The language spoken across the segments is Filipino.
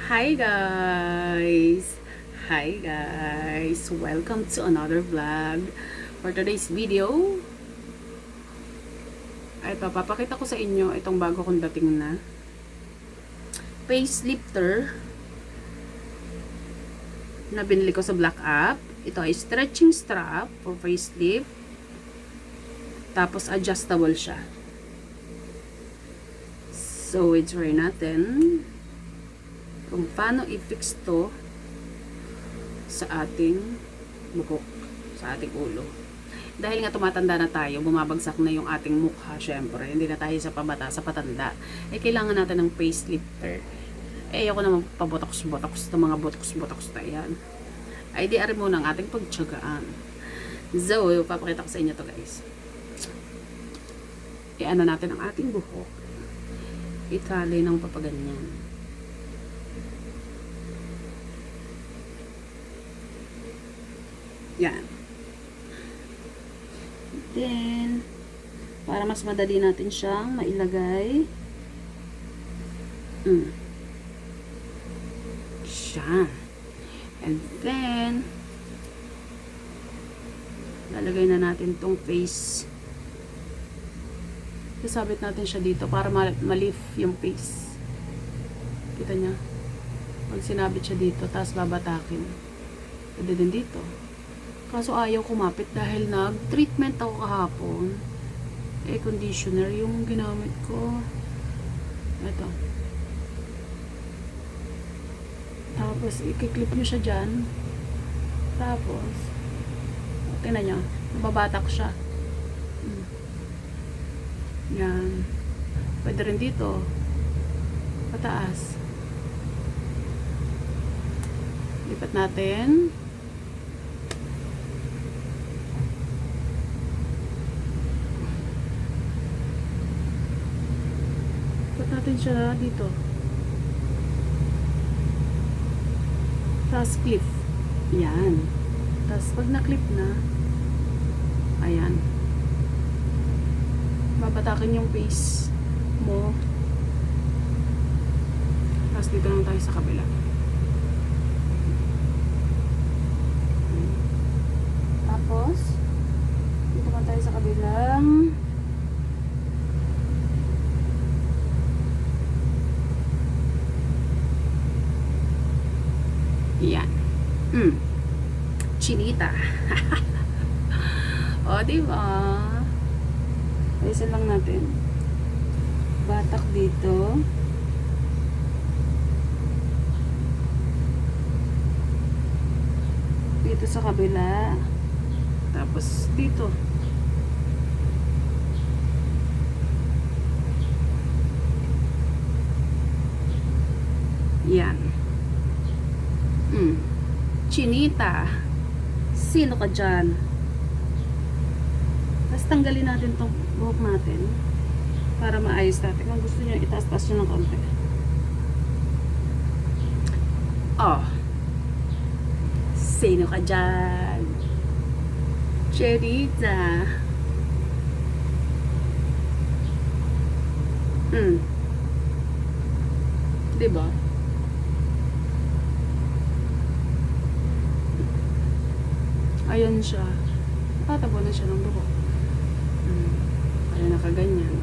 Hi guys! Hi guys! Welcome to another vlog. For today's video, ay papakita ko sa inyo itong bago kong dating na facelifter na binili ko sa Black App. Ito ay stretching strap for facelift. Tapos adjustable siya. So, i-try natin kung paano i-fix to sa ating buhok, sa ating ulo. Dahil nga tumatanda na tayo, bumabagsak na yung ating mukha, syempre. Hindi na tayo sa pabata, sa patanda. Kailangan natin ng facelifter. Ayoko naman pabotox-botox, itong mga botox-botox na yan. Ay, di ari muna ang ating pagtsagaan. So, papakita ko sa inyo to guys. I-ano natin ang ating buhok. Itali ng papaganyan. Yan. Then, para mas madali natin siyang mailagay. Siya. And then, lalagay na natin tong face. Sasabit natin siya dito para ma-lift yung face. Kita niya? Pag sinabit siya dito, tapos babatakin. Pwede din dito. Kaso ayaw kumapit dahil nag-treatment ako kahapon. Conditioner yung ginamit ko. Ito. Tapos, i-clip nyo siya dyan. Tapos, tingnan nyo, nababatak siya. Yan. Pwede rin dito. Pataas. Lipat natin. Lipat natin siya dito. Tapos clip. Yan. Tapos pag na-clip na, ayan. Babatakin yung face mo. Tapos dito lang tayo sa kabila. Tapos dito lang tayo sa kabilang yan. Chinita. O, diba? Ayusin lang natin. Batak dito. Dito sa kabila. Tapos dito. Yan. Chinita. Sino ka dyan? Tapos tanggalin natin tong buhok natin para maayos natin. Kung gusto nyo, itaas-taas nyo ng konti. Oh. Sino ka dyan? Cherita. Diba? Ayan siya. Tatabo na siya ng buhok. Ayan, nakaganyan.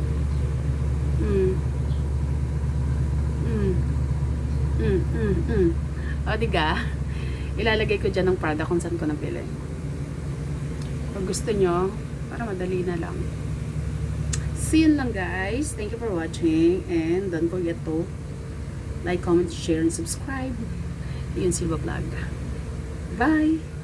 O, diga? Ilalagay ko dyan ng product kung saan ko napili. Pag gusto nyo, para madali na lang. See you lang guys. Thank you for watching. And don't forget to like, comment, share, and subscribe. Iyon Silva Vlog. Bye!